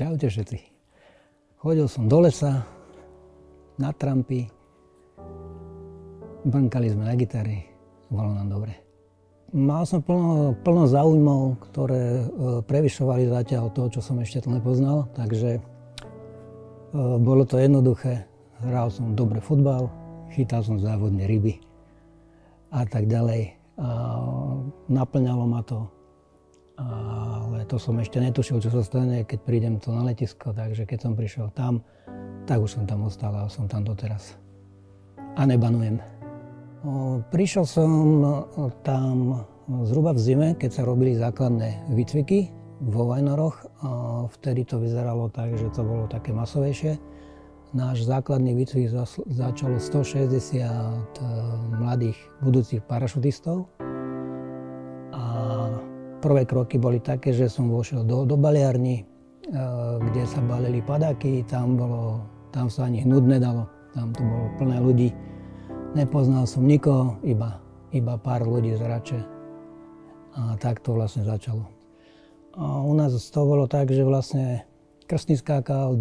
Čaute všetci. Chodil som do lesa, na trampy, brnkali sme na gitary, bolo nám dobre. Mal som plno záujmov, ktoré prevyšovali zatiaľ to, čo som ešte nepoznal, takže bolo to jednoduché. Hral som dobre futbal, chytal som závodne ryby a tak ďalej. A naplňalo ma to, ale to som ešte netušil, čo sa stane, keď prídem to na letisko, takže keď som prišiel tam, tak už som tam ostal a som tam doteraz. A nebanujem. Prišiel som tam zhruba v zime, keď sa robili základné výcviky vo Vajnoroch. Vtedy to vyzeralo tak, že to bolo také masovejšie. Náš základný výcvik začalo 160 mladých budúcich parašutistov. A prvé kroky boli také, že som vošiel do baliarny, kde sa balili padáky. Tam sa ani hnúť nedalo. Tam to bolo plné ľudí. Nepoznal som nikoho, iba pár ľudí z Rače. A tak to vlastne začalo. A u nás to bolo tak, že vlastne krstný skákal,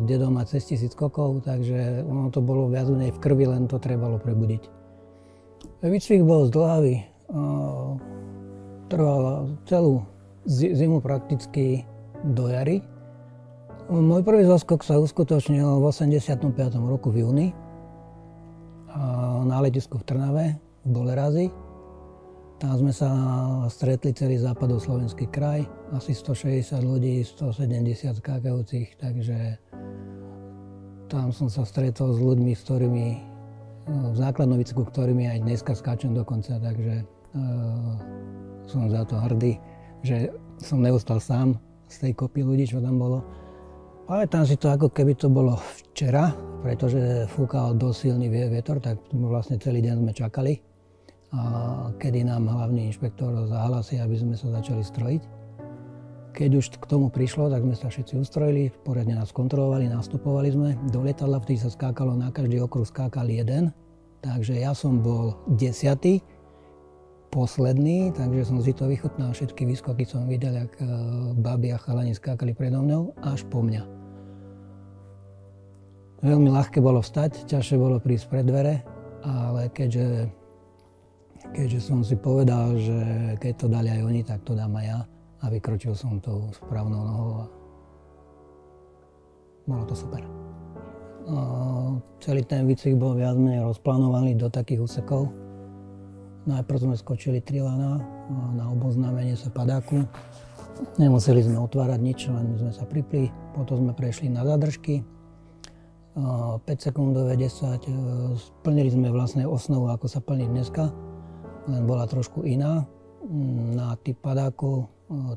dedo má cez 1000 skokov, takže ono to bolo viac menej v krvi, len to trebalo prebudiť. Výcvik bol zdĺhavý. Trval celú zimu prakticky do jary. Môj prvý zoskok sa uskutočnil v 85. roku v júni na letisku v Trnave, v Bolerazi. Tam sme sa stretli celý západoslovenský kraj, asi 160 ľudí, 170 skákajúcich, takže tam som sa stretol s ľuďmi, s ktorými v základnom výcviku, ktorými aj dneska skáčem dokonca, takže som za to hrdý, že som neostal sám z tej kopy ľudí, čo tam bolo. Pamätám si to, ako keby to bolo včera, pretože fúkal dosť silný vietor, tak vlastne celý deň sme čakali, kedy nám hlavný inšpektor zahlási, aby sme sa začali strojiť. Keď už k tomu prišlo, tak sme sa všetci ustrojili, poriadne nás kontrolovali, nastupovali sme. Do lietadla vtedy sa skákalo, na každý okruh skákal jeden, takže ja som bol 10., posledný, takže som si to vychutnal. Všetky výskoky som videl, jak babi a chalani skákali predo mňou, až po mňa. Veľmi ľahké bolo vstať, ťažšie bolo prísť pred dvere, ale keďže som si povedal, že keď to dali aj oni, tak to dám aj ja. A vykročil som tou správnou nohou a bolo to super. Celý ten výcvik bol viac menej rozplánovaný do takých úsekov. Najprv sme skočili 3 lana na oboznámenie sa padáku. Nemuseli sme otvárať nič, len sme sa pripli. Potom sme prešli na zadržky. 5 sekundové 10. Splnili sme vlastne osnovu, ako sa plní dneska. Len bola trošku iná na typ padáku,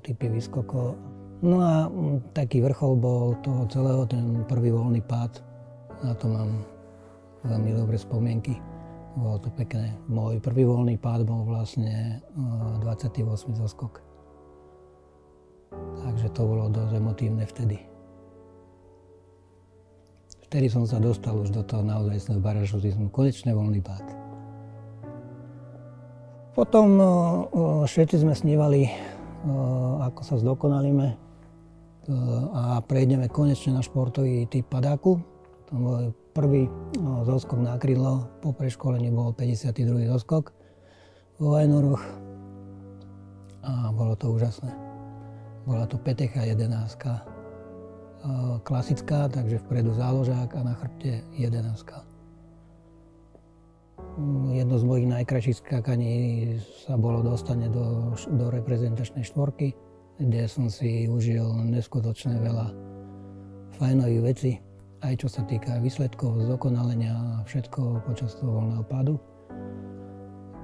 typy výskokov. No a taký vrchol bol toho celého, ten prvý voľný pád. Na to mám veľmi dobré spomienky. Bolo to pekné. Môj prvý voľný pád bol vlastne 28. zoskok. Takže to bolo dosť emotívne vtedy. Vtedy som sa dostal už do toho naozaj parašutizmu. Konečne voľný pád. Potom všetci sme snívali, ako sa zdokonalíme a prejdeme konečne na športový typ padáku. To bol prvý zoskok na krydlo, po preškolení bol 52. zoskok vo Vajnoroch a bolo to úžasné. Bola to petecha 11, klasická, takže vpredu záložák a na chrbte 11. Jedno z mojich najkrajších skákaní sa bolo dostane do reprezentačnej štvorky, kde som si užil neskutočne veľa fajnových vecí. Aj čo sa týka výsledkov, zdokonalenia a všetko počas toho voľného pádu.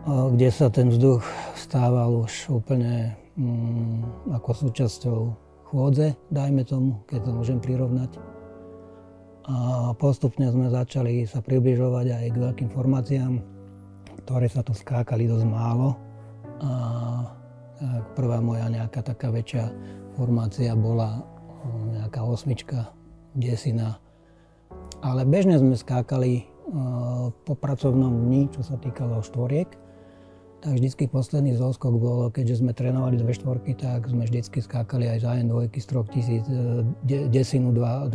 Kde sa ten vzduch stával už úplne ako súčasťou chôdze, dajme tomu, keď to môžem prirovnať. A postupne sme začali sa približovať aj k veľkým formáciám, ktoré sa tu skákali dosť málo. A prvá moja nejaká taká väčšia formácia bola nejaká 8, 10. Ale bežne sme skákali po pracovnom dni, čo sa týkalo štvoriek. tak vždycky posledný zoskok bolo, keďže sme trénovali 2 štvorky, tak sme vždycky skákali aj za N2 z 3000, desinu 12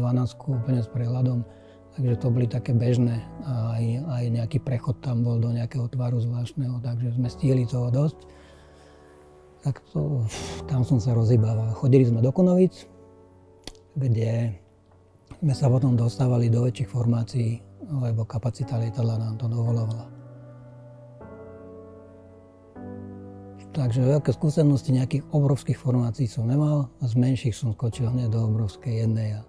úplne s prehľadom. Takže to boli také bežné. Aj nejaký prechod tam bol do nejakého tvaru zvláštneho, takže sme stihli toho dosť. Tak tam som sa rozhýbával. Chodili sme do Konovíc, kde sme sa potom dostávali do väčších formácií, lebo kapacita lietadla nám to dovolovala. Takže veľké skúsenosti nejakých obrovských formácií som nemal a z menších som skočil hneď do obrovskej jednej.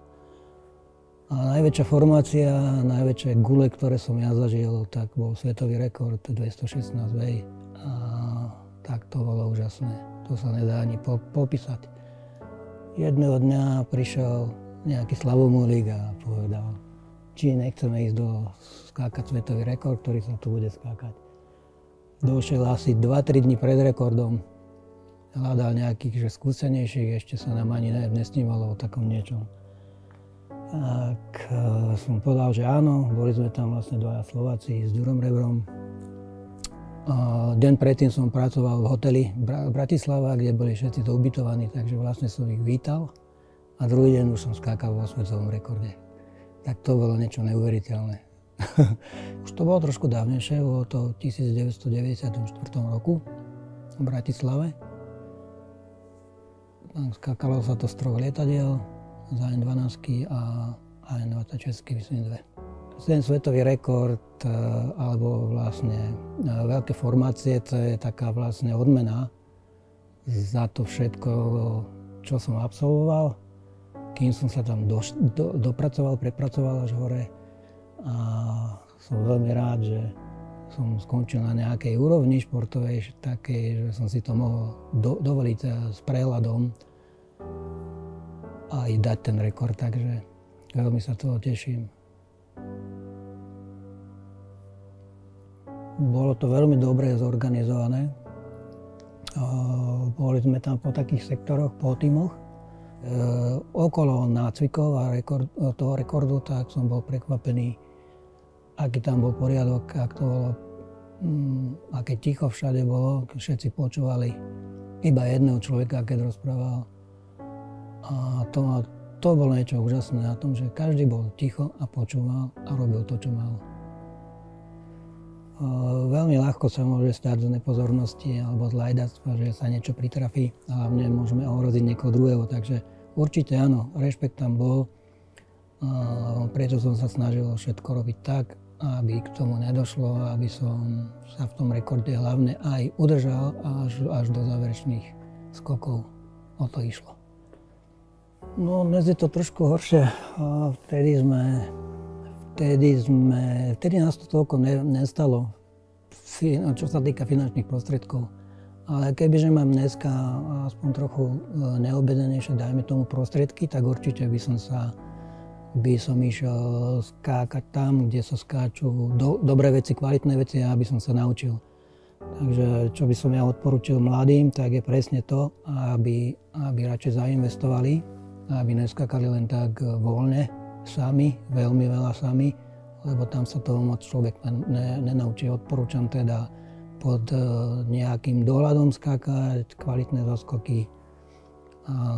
A najväčšia formácia, najväčšie gule, ktoré som ja zažil, tak bol svetový rekord 216 vej. A tak to bolo úžasné. To sa nedá ani popísať. Jedného dňa prišiel nejaký Slavomúrik a povedal, či nechceme ísť skákať svetový rekord, ktorý sa tu bude skákať. Došiel asi 2-3 dní pred rekordom, hľadal nejakých skúsenejších, ešte sa nám ani nesnívalo o takom niečom. Tak som povedal, že áno, boli sme tam vlastne 2 Slováci s Ďurom Rebrom. Deň predtým som pracoval v hoteli Bratislava, kde boli všetci to ubytovaní, takže vlastne som ich vítal a druhý deň už som skákal vo svetovom rekorde. Tak to bolo niečo neuveriteľné. Už to bolo trošku dávnejšie, bolo to v 1994 roku v Bratislave. Skákalo sa to z 3 lietadiel, za N12 a N26, myslím 2. Ten svetový rekord, alebo vlastne veľké formácie, to je taká vlastne odmena za to všetko, čo som absolvoval, kým som sa tam dopracoval, prepracoval až hore. A som veľmi rád, že som skončil na nejakej úrovni športovej, takej, že som si to mohol dovoliť s prehľadom aj dať ten rekord, takže veľmi sa toho teším. Bolo to veľmi dobre zorganizované. Boli sme tam po takých sektoroch, po tímoch. Okolo nácvikov a toho rekordu, tak som bol prekvapený, aký tam bol poriadok, aké ticho všade bolo, všetci počúvali iba jedného človeka, keď rozprával. A to bolo niečo úžasné na tom, že každý bol ticho a počúval a robil to, čo mal. Veľmi ľahko sa môže stať z nepozornosti alebo z lajdactva, že sa niečo pritrafí a hlavne môžeme ohroziť niekoho druhého, takže určite áno, rešpekt tam bol. Preto som sa snažil všetko robiť tak, aby k tomu nedošlo, aby som sa v tom rekorde hlavne aj udržal až do záverečných skokov. O to išlo. No dnes je to trošku horšie. Vtedy nás to toľko nestalo, čo sa týka finančných prostriedkov. Ale kebyže mám dneska aspoň trochu neobmedzenejšie, dajme tomu prostriedky, tak určite by som išiel skákať tam, kde sa skáču dobré veci, kvalitné veci, aby som sa naučil. Takže čo by som ja odporučil mladým, tak je presne to, aby radšej zainvestovali, aby neskákali len tak voľne, sami, veľmi veľa sami, lebo tam sa toho moc človek nenaučí. Odporúčam teda pod nejakým dohľadom skákať, kvalitné zoskoky,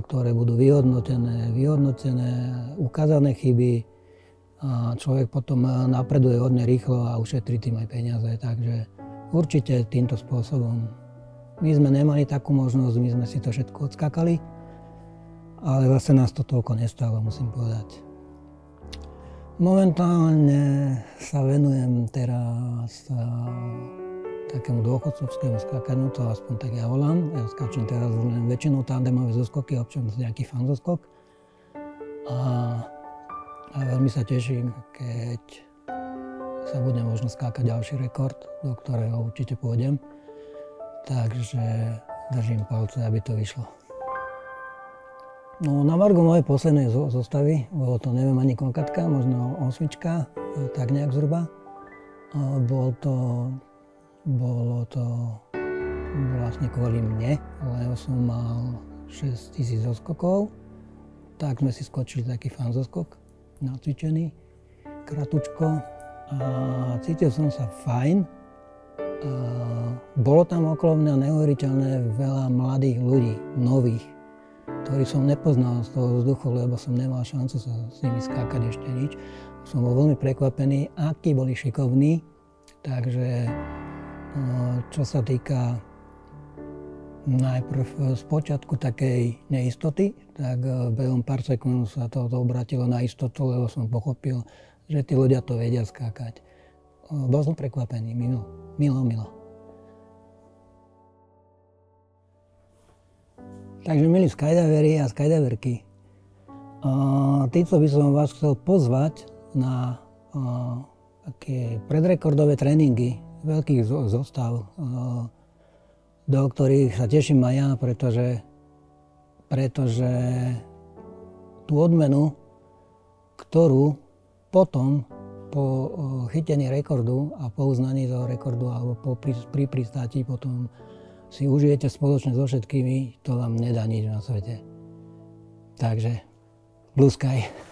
ktoré budú vyhodnotené, ukázané chyby. A človek potom napreduje hodne rýchlo a ušetrí tým aj peniaze. Takže určite týmto spôsobom. My sme nemali takú možnosť, my sme si to všetko odskákali, ale zase nás to toľko nestalo, musím povedať. Momentálne sa venujem teraz takému dôchodcovskému skákaniu, to aspoň tak ja volám. Ja skáčem teraz len väčšinou tandemové zoskoky, občas nejaký fanzoskok. A veľmi sa teším, keď sa bude možno skákať ďalší rekord, do ktorého určite pôjdem. Takže držím palce, aby to vyšlo. No, na margo mojej poslednej zostavy, bolo to neviem ani koľkatka, možno 8, tak nejak zhruba. Bolo to vlastne kvôli mne, lebo som mal 6000 zoskokov, tak sme si skočili taký fanzoskok, nacvičený, kratučko a cítil som sa fajn. bolo tam okolo mňa neuveriteľne veľa mladých ľudí, nových, ktorých som nepoznal z toho vzduchu, lebo som nemal šancu sa s nimi skákať ešte nič. Som bol veľmi prekvapený, akí boli šikovní, takže čo sa týka najprv z počiatku takej neistoty, tak behom pár sekúnd sa to obratilo na istotu, lebo som pochopil, že tí ľudia to vedia skákať. Bol som prekvapený, milo. Takže milí skydiveri a skydiverky, týmto by som vás chcel pozvať na také predrekordové tréningy veľkých zostav, do ktorých sa teším aj ja, pretože tú odmenu, ktorú potom po chytení rekordu a po uznaní toho rekordu alebo pri pristáti potom si užijete spoločne so všetkými, to vám nedá nič na svete. Takže Blue Sky.